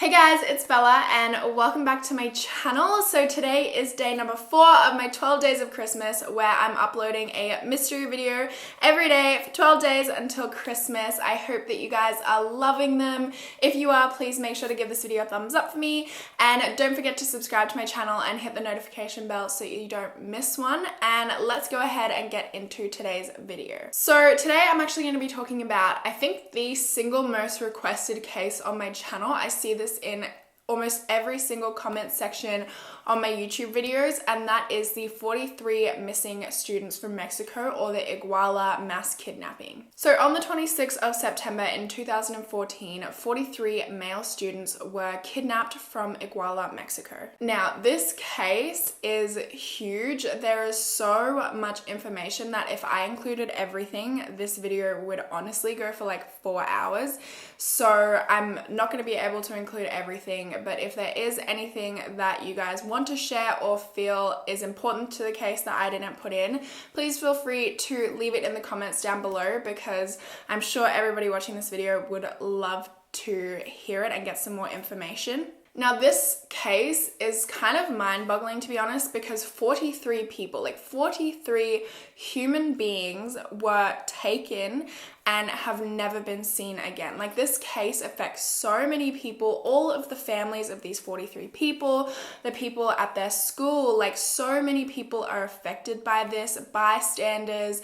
Hey guys, it's Bella and welcome back to my channel. So today is day number 4 of my 12 days of Christmas where I'm uploading a mystery video every day for 12 days until Christmas. I hope that you guys are loving them. If you are, please make sure to give this video a thumbs up for me and don't forget to subscribe to my channel and hit the notification bell so you don't miss one. And let's go ahead and get into today's video. So today I'm actually going to be talking about, I think, the single most requested case on my channel. I see this in almost every single comment section on my YouTube videos, and that is the 43 missing students from Mexico, or the Iguala mass kidnapping. So on the 26th of September in 2014, 43 male students were kidnapped from Iguala, Mexico. Now, this case is huge. There is so much information that if I included everything, this video would honestly go for like 4 hours. So I'm not going to be able to include everything, but if there is anything that you guys want to share or feel is important to the case that I didn't put in, please feel free to leave it in the comments down below, because I'm sure everybody watching this video would love to hear it and get some more information. Now, this case is kind of mind-boggling, to be honest, because 43 people, like 43 human beings, were taken and have never been seen again. Like, this case affects so many people, all of the families of these 43 people, the people at their school, like so many people are affected by this, bystanders.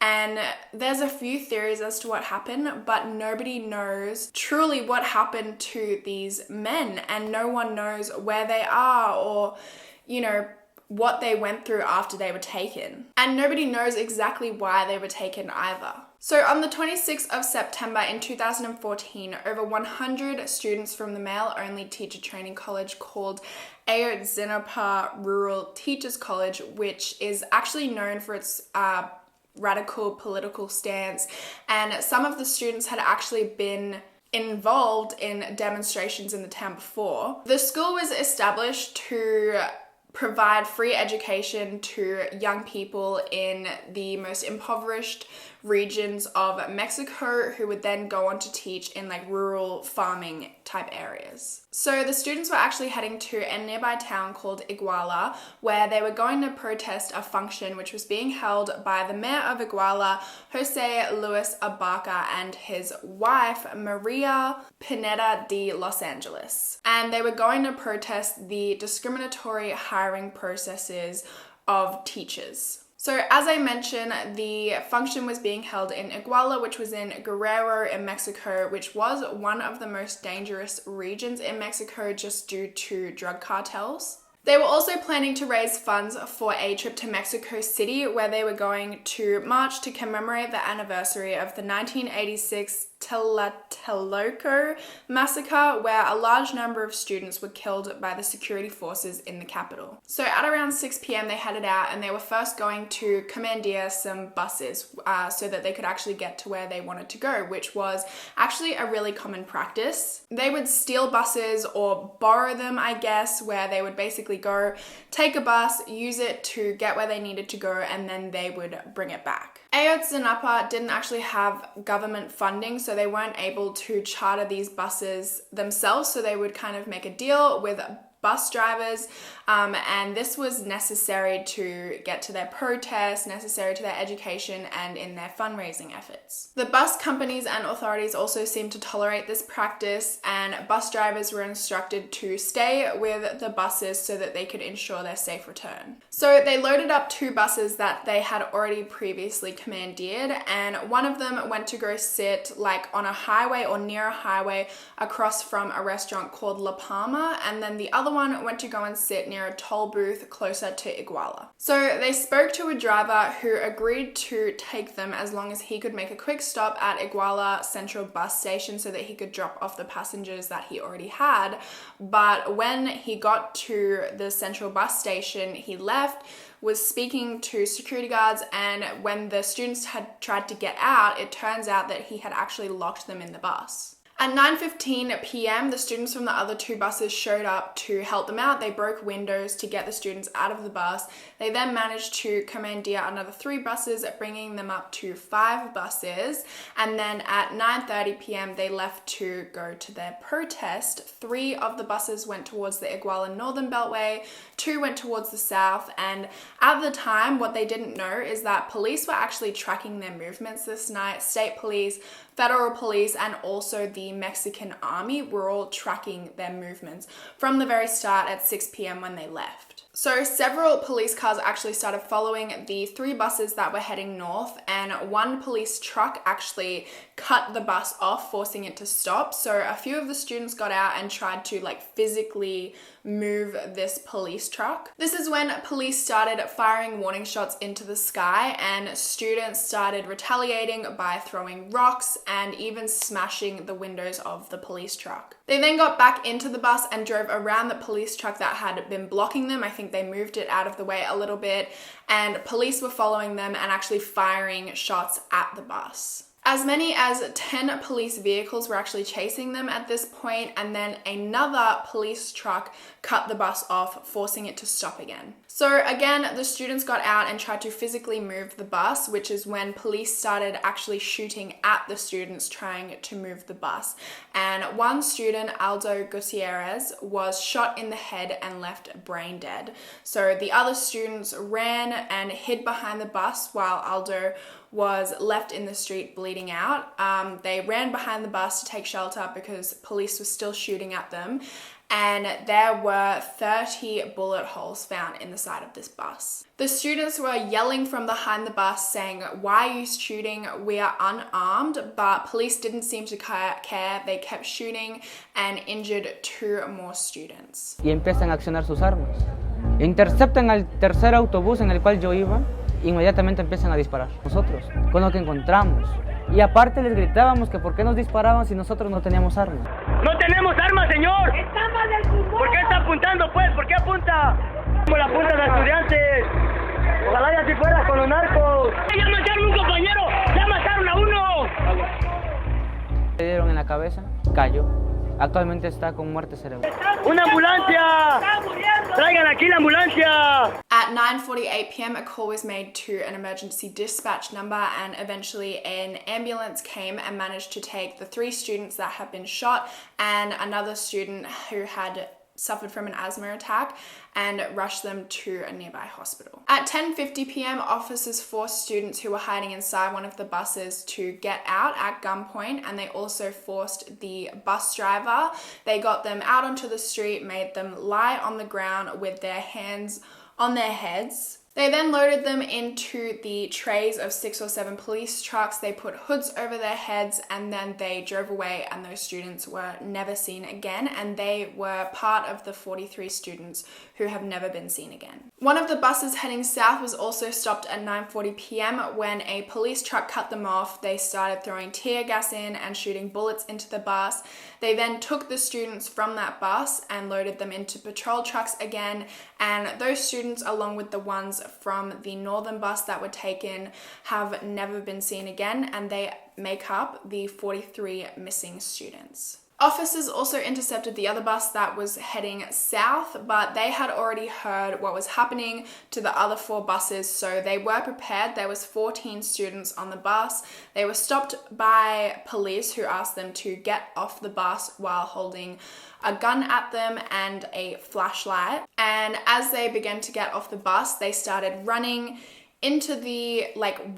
And there's a few theories as to what happened, but nobody knows truly what happened to these men, and no one knows where they are or, you know, what they went through after they were taken. And nobody knows exactly why they were taken either. So on the 26th of September in 2014, over 100 students from the male-only teacher training college called Ayotzinapa Rural Teachers College, which is actually known for its radical political stance, and some of the students had actually been involved in demonstrations in the town before. The school was established to provide free education to young people in the most impoverished regions of Mexico, who would then go on to teach in like rural farming type areas. So the students were actually heading to a nearby town called Iguala, where they were going to protest a function which was being held by the mayor of Iguala, Jose Luis Abarca, and his wife, Maria Pineda de Los Angeles. And they were going to protest the discriminatory hiring processes of teachers. So as I mentioned, the function was being held in Iguala, which was in Guerrero in Mexico, which was one of the most dangerous regions in Mexico just due to drug cartels. They were also planning to raise funds for a trip to Mexico City, where they were going to march to commemorate the anniversary of the 1986 Tlatelolco massacre, where a large number of students were killed by the security forces in the capital. So at around 6 p.m. they headed out, and they were first going to commandeer some buses so that they could actually get to where they wanted to go, which was actually a really common practice. They would steal buses or borrow them, I guess, where they would basically go, take a bus, use it to get where they needed to go, and then they would bring it back. Ayotzinapa didn't actually have government funding, so they weren't able to charter these buses themselves, so they would kind of make a deal with bus drivers, and this was necessary to get to their protests, necessary to their education, and in their fundraising efforts. The bus companies and authorities also seemed to tolerate this practice, and bus drivers were instructed to stay with the buses so that they could ensure their safe return. So they loaded up 2 buses that they had already previously commandeered, and one of them went to go sit like on a highway or near a highway across from a restaurant called La Palma, and then the other one went to go and sit near a toll booth closer to Iguala. So they spoke to a driver who agreed to take them as long as he could make a quick stop at Iguala Central Bus Station so that he could drop off the passengers that he already had. But when he got to the Central Bus Station, he left, was speaking to security guards, and when the students had tried to get out, it turns out that he had actually locked them in the bus. At 9:15 p.m., the students from the other two buses showed up to help them out. They broke windows to get the students out of the bus. They then managed to commandeer another 3 buses, bringing them up to 5 buses. And then at 9:30 p.m., they left to go to their protest. 3 of the buses went towards the Iguala Northern Beltway, 2 went towards the south. And at the time, what they didn't know is that police were actually tracking their movements this night. State police, federal police, and also the Mexican army were all tracking their movements from the very start at 6 p.m. when they left. So several police cars actually started following the 3 buses that were heading north, and 1 police truck actually cut the bus off, forcing it to stop. So a few of the students got out and tried to physically move this police truck. This is when police started firing warning shots into the sky, and students started retaliating by throwing rocks and even smashing the windows of the police truck. They then got back into the bus and drove around the police truck that had been blocking them. I think they moved it out of the way a little bit, and police were following them and actually firing shots at the bus. As many as 10 police vehicles were actually chasing them at this point, and then another police truck cut the bus off, forcing it to stop again. So again, the students got out and tried to physically move the bus, which is when police started actually shooting at the students trying to move the bus. And one student, Aldo Gutierrez, was shot in the head and left brain dead. So the other students ran and hid behind the bus while Aldo was left in the street bleeding out. They ran behind the bus to take shelter because police were still shooting at them, and there were 30 bullet holes found in the side of this bus. The students were yelling from behind the bus saying, "Why are you shooting? We are unarmed," but police didn't seem to care. They kept shooting and injured 2 more students. Y empiezan a accionar sus armas. Interceptan al tercer autobús en el cual yo iba. Inmediatamente empiezan a disparar nosotros con lo que encontramos, y aparte les gritábamos que por qué nos disparaban si nosotros no teníamos armas. ¡No tenemos armas, señor! ¿Por qué está apuntando, pues? ¿Por qué apunta? Como la apuntan a estudiantes. Ojalá ya si fuera con los narcos. ¡Ya mataron a un compañero! ¡Ya mataron a uno! Le dieron en la cabeza, cayó. Actualmente está con muerte cerebral. ¡Una ambulancia! ¡Traigan aquí la ambulancia! At 9:48 p.m, a call was made to an emergency dispatch number, and eventually an ambulance came and managed to take the 3 students that had been shot and another student who had suffered from an asthma attack, and rushed them to a nearby hospital. At 10:50 p.m, officers forced students who were hiding inside one of the buses to get out at gunpoint, and they also forced the bus driver. They got them out onto the street, made them lie on the ground with their hands on their heads. They then loaded them into the trays of 6 or 7 police trucks. They put hoods over their heads, and then they drove away, and those students were never seen again, and they were part of the 43 students who have never been seen again. One of the buses heading south was also stopped at 9:40 p.m. when a police truck cut them off. They started throwing tear gas in and shooting bullets into the bus. They then took the students from that bus and loaded them into patrol trucks again, and those students, along with the ones from the northern bus that were taken, have never been seen again, and they make up the 43 missing students. Officers also intercepted the other bus that was heading south, but they had already heard what was happening to the other 4 buses, so they were prepared. There was 14 students on the bus. They were stopped by police who asked them to get off the bus while holding a gun at them and a flashlight. And as they began to get off the bus, they started running into the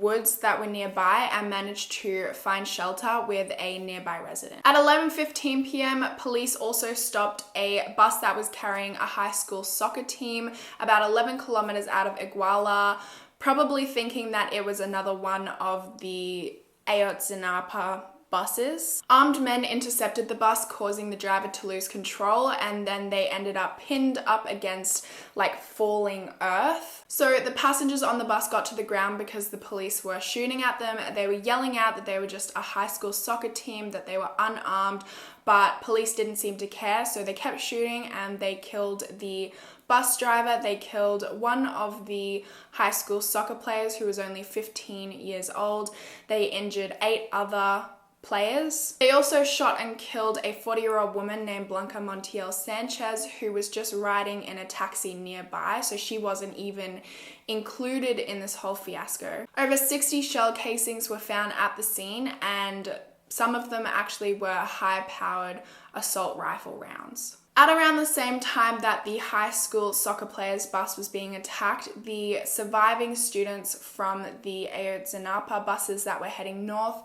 woods that were nearby and managed to find shelter with a nearby resident. At 11:15 p.m, police also stopped a bus that was carrying a high school soccer team about 11 kilometers out of Iguala, probably thinking that it was another one of the Ayotzinapa buses. Armed men intercepted the bus, causing the driver to lose control, and then they ended up pinned up against falling earth. So the passengers on the bus got to the ground because the police were shooting at them. They were yelling out that they were just a high school soccer team, that they were unarmed, but police didn't seem to care, so they kept shooting and they killed the bus driver. They killed one of the high school soccer players who was only 15 years old. They injured 8 other players. They also shot and killed a 40-year-old woman named Blanca Montiel Sanchez, who was just riding in a taxi nearby, so she wasn't even included in this whole fiasco. Over 60 shell casings were found at the scene, and some of them actually were high-powered assault rifle rounds. At around the same time that the high school soccer players' bus was being attacked, the surviving students from the Ayotzinapa buses that were heading north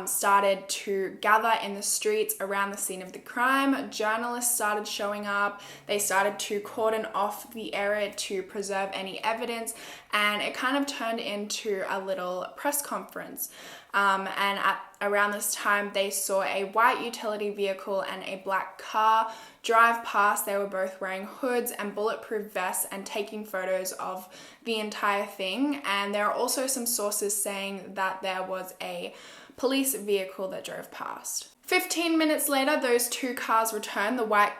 started to gather in the streets around the scene of the crime. Journalists started showing up. They started to cordon off the area to preserve any evidence, and it kind of turned into a little press conference. And at around this time, they saw a white utility vehicle and a black car drive past. They were both wearing hoods and bulletproof vests and taking photos of the entire thing. And there are also some sources saying that there was a police vehicle that drove past. 15 minutes later, those two cars returned, the white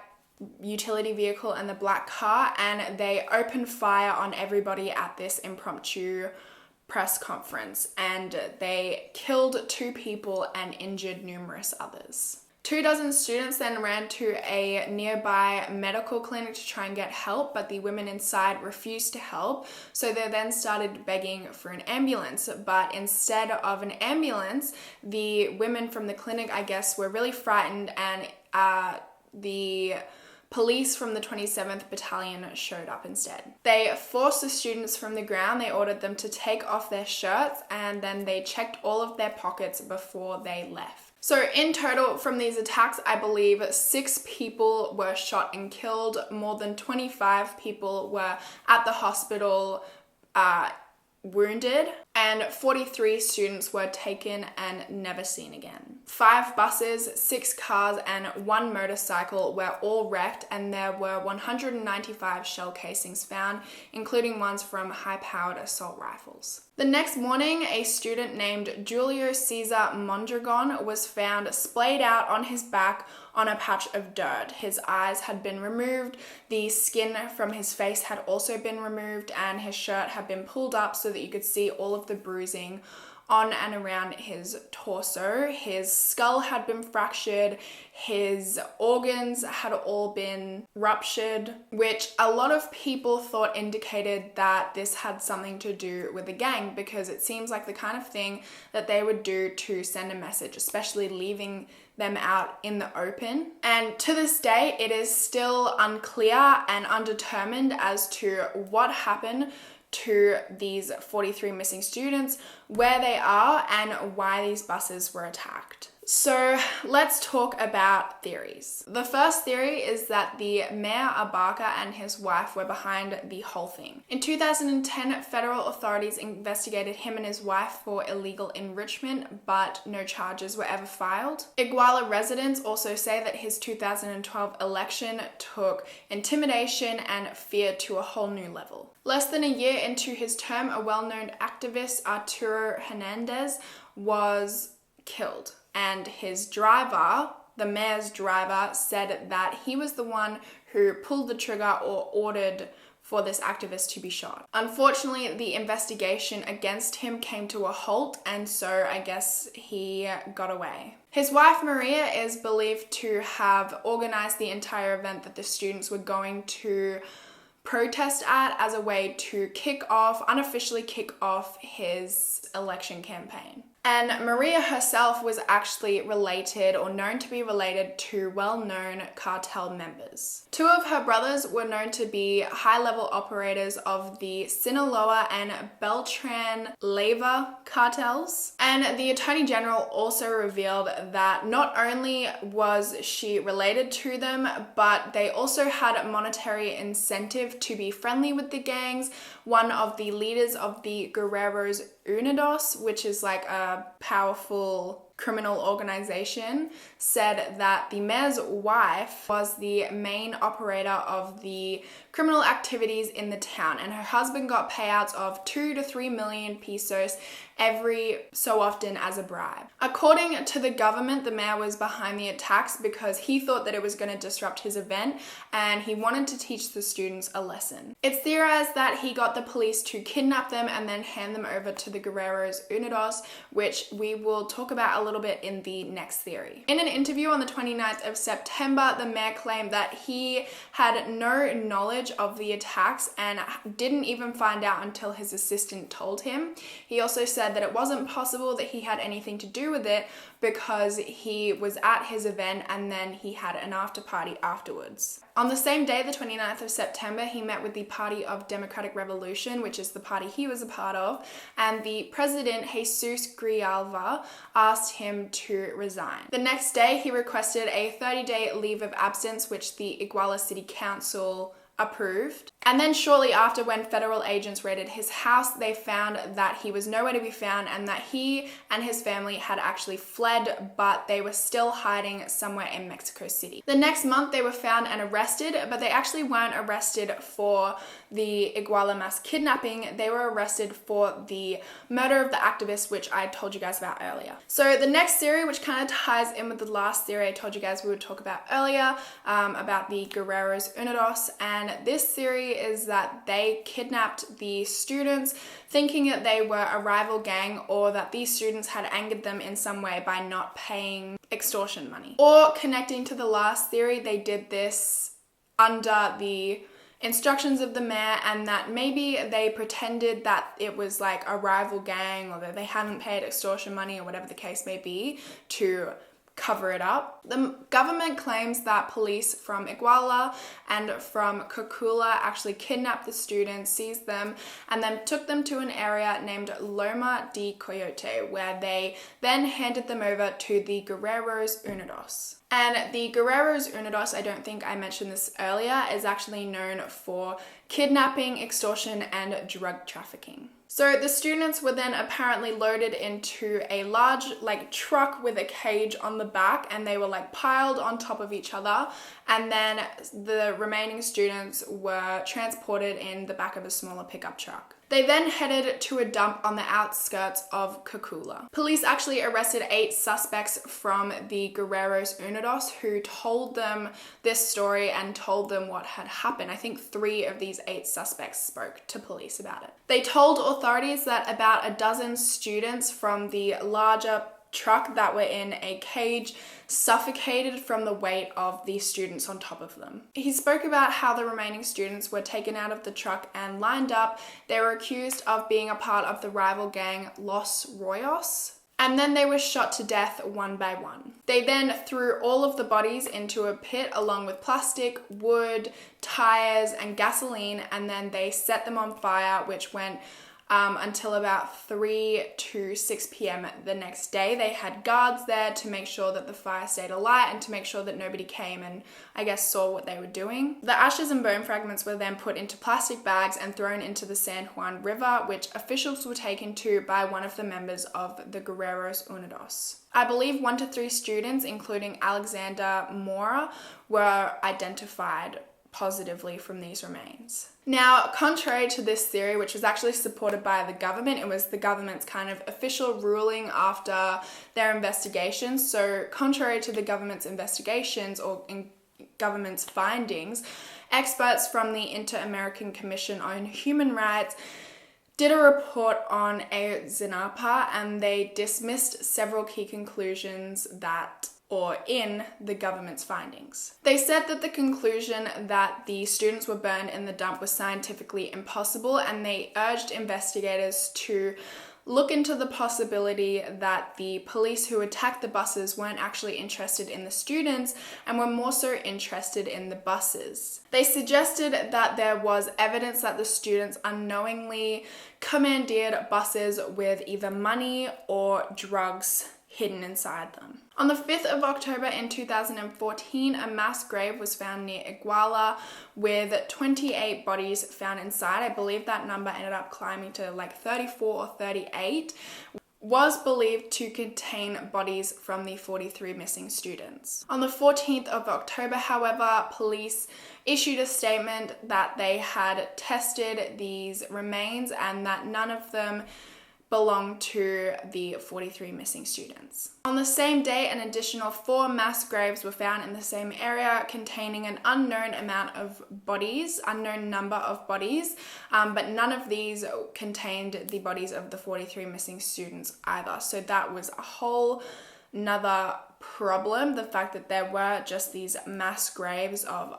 utility vehicle and the black car, and they opened fire on everybody at this impromptu press conference, and they killed 2 people and injured numerous others. 24 students then ran to a nearby medical clinic to try and get help, but the women inside refused to help, so they then started begging for an ambulance. But instead of an ambulance, the women from the clinic, I guess, were really frightened, and the police from the 27th Battalion showed up instead. They forced the students from the ground. They ordered them to take off their shirts, and then they checked all of their pockets before they left. So in total, from these attacks, I believe 6 people were shot and killed. More than 25 people were at the hospital wounded, and 43 students were taken and never seen again. 5 buses, 6 cars, and 1 motorcycle were all wrecked, and there were 195 shell casings found, including ones from high-powered assault rifles. The next morning, a student named Julius Mondragon was found splayed out on his back on a patch of dirt. His eyes had been removed, the skin from his face had also been removed, and his shirt had been pulled up so that you could see all of the bruising on and around his torso. His skull had been fractured, his organs had all been ruptured, which a lot of people thought indicated that this had something to do with the gang, because it seems like the kind of thing that they would do to send a message, especially leaving them out in the open. And to this day, it is still unclear and undetermined as to what happened to these 43 missing students, where they are, and why these buses were attacked. So let's talk about theories. The first theory is that the Mayor Abarca and his wife were behind the whole thing. In 2010, federal authorities investigated him and his wife for illegal enrichment, but no charges were ever filed. Iguala residents also say that his 2012 election took intimidation and fear to a whole new level. Less than a year into his term, a well-known activist, Arturo Hernandez, was killed. And his driver, the mayor's driver, said that he was the one who pulled the trigger or ordered for this activist to be shot. Unfortunately, the investigation against him came to a halt, and so I guess he got away. His wife, Maria, is believed to have organized the entire event that the students were going to protest at as a way to unofficially kick off his election campaign. And Maria herself was actually related, or known to be related, to well-known cartel members. 2 of her brothers were known to be high-level operators of the Sinaloa and Beltran Leyva cartels. And the Attorney General also revealed that not only was she related to them, but they also had a monetary incentive to be friendly with the gangs. One of the leaders of the Guerreros Unidos, which is like a powerful criminal organization, said that the mayor's wife was the main operator of the criminal activities in the town, and her husband got payouts of 2 to 3 million pesos every so often as a bribe. According to the government, the mayor was behind the attacks because he thought that it was going to disrupt his event, and he wanted to teach the students a lesson. It's theorized that he got the police to kidnap them and then hand them over to the Guerreros Unidos, which we will talk about a little bit in the next theory. In an interview on the 29th of September, the mayor claimed that he had no knowledge of the attacks and didn't even find out until his assistant told him. He also said that it wasn't possible that he had anything to do with it because he was at his event and then he had an after party afterwards. On the same day, the 29th of September, he met with the Party of Democratic Revolution, which is the party he was a part of, and the president, Jesus Grijalva, asked him to resign. The next day, he requested a 30-day leave of absence, which the Iguala City Council approved. And then shortly after, when federal agents raided his house, they found that he was nowhere to be found and that he and his family had actually fled, but they were still hiding somewhere in Mexico City. The next month, they were found and arrested, but they actually weren't arrested for the Iguala mass kidnapping. They were arrested for the murder of the activist, which I told you guys about earlier. So the next theory, which kind of ties in with the last theory I told you guys we would talk about earlier, about the Guerreros Unidos, and this theory is that they kidnapped the students thinking that they were a rival gang or that these students had angered them in some way by not paying extortion money. Or connecting to the last theory, they did this under the instructions of the mayor and that maybe they pretended that it was like a rival gang or that they hadn't paid extortion money or whatever the case may be to cover it up. The government claims that police from Iguala and from Cocula actually kidnapped the students, seized them, and then took them to an area named Loma de Coyote, where they then handed them over to the Guerreros Unidos. And the Guerreros Unidos, I don't think I mentioned this earlier, is actually known for kidnapping, extortion, and drug trafficking. So the students were then apparently loaded into a large truck with a cage on the back, and they were piled on top of each other, and then the remaining students were transported in the back of a smaller pickup truck. They then headed to a dump on the outskirts of Cocula. Police actually arrested 8 suspects from the Guerreros Unidos who told them this story and told them what had happened. I think 3 of these 8 suspects spoke to police about it. They told authorities that about a dozen students from the larger truck that were in a cage suffocated from the weight of the students on top of them. He spoke about how the remaining students were taken out of the truck and lined up. They were accused of being a part of the rival gang Los Royos, and then they were shot to death one by one. They then threw all of the bodies into a pit along with plastic, wood, tires, and gasoline, and then they set them on fire, which went until about 3 to 6 p.m. the next day. They had guards there to make sure that the fire stayed alight and to make sure that nobody came and saw what they were doing. The ashes and bone fragments were then put into plastic bags and thrown into the San Juan River, which officials were taken to by one of the members of the Guerreros Unidos. I believe 1 to 3 students, including Alexander Mora, were identified positively from these remains. Now, contrary to this theory, which was actually supported by the government, it was the government's kind of official ruling after their investigations. So contrary to the government's investigations or government's findings, experts from the Inter-American Commission on Human Rights did a report on Ayotzinapa, and they dismissed several key conclusions in the government's findings. They said that the conclusion that the students were burned in the dump was scientifically impossible, and they urged investigators to look into the possibility that the police who attacked the buses weren't actually interested in the students and were more so interested in the buses. They suggested that there was evidence that the students unknowingly commandeered buses with either money or drugs hidden inside them. On the 5th of October in 2014, a mass grave was found near Iguala with 28 bodies found inside. I believe that number ended up climbing to 34 or 38. Was believed to contain bodies from the 43 missing students. On the 14th of October, however, police issued a statement that they had tested these remains and that none of them belonged to the 43 missing students. On the same day, an additional 4 mass graves were found in the same area containing an unknown number of bodies, but none of these contained the bodies of the 43 missing students either. So that was a whole another problem, the fact that there were just these mass graves of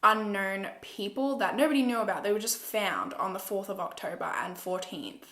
unknown people that nobody knew about. They were just found on the 4th of October and 14th.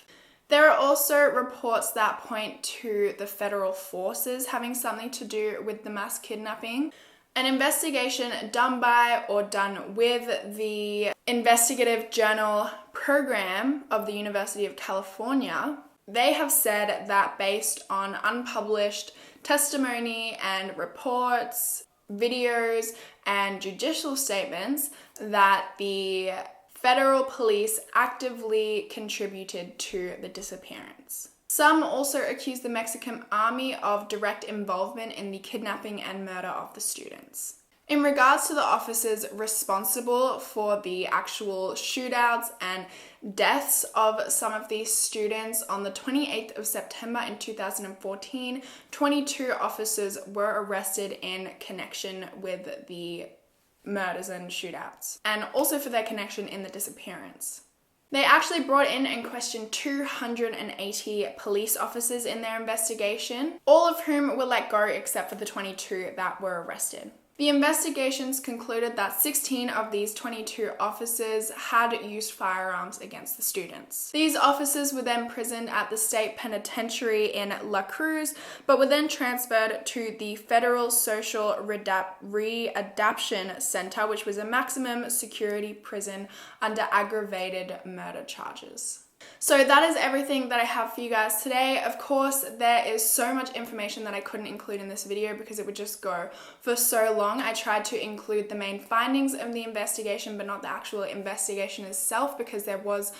There are also reports that point to the federal forces having something to do with the mass kidnapping. An investigation done by or done with the Investigative Journal program of the University of California, they have said that based on unpublished testimony and reports, videos, and judicial statements, that the federal police actively contributed to the disappearance. Some also accuse the Mexican army of direct involvement in the kidnapping and murder of the students. In regards to the officers responsible for the actual shootouts and deaths of some of these students, on the 28th of September in 2014, 22 officers were arrested in connection with the murders and shootouts, and also for their connection in the disappearance. They actually brought in and questioned 280 police officers in their investigation, all of whom were let go except for the 22 that were arrested. The investigations concluded that 16 of these 22 officers had used firearms against the students. These officers were then imprisoned at the state penitentiary in La Cruz, but were then transferred to the Federal Social Readaptation Center, which was a maximum security prison under aggravated murder charges. So that is everything that I have for you guys today. Of course, there is so much information that I couldn't include in this video because it would just go for so long. I tried to include the main findings of the investigation, but not the actual investigation itself, because there was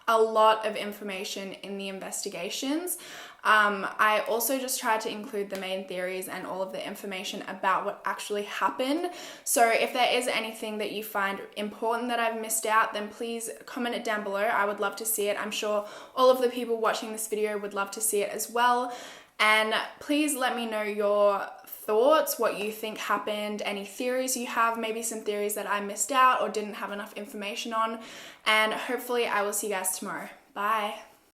a lot of information in the investigations. I also just tried to include the main theories and all of the information about what actually happened. So if there is anything that you find important that I've missed out, then please comment it down below. I would love to see it. I'm sure all of the people watching this video would love to see it as well. And please let me know your thoughts, what you think happened, any theories you have, maybe some theories that I missed out or didn't have enough information on. And hopefully I will see you guys tomorrow. Bye.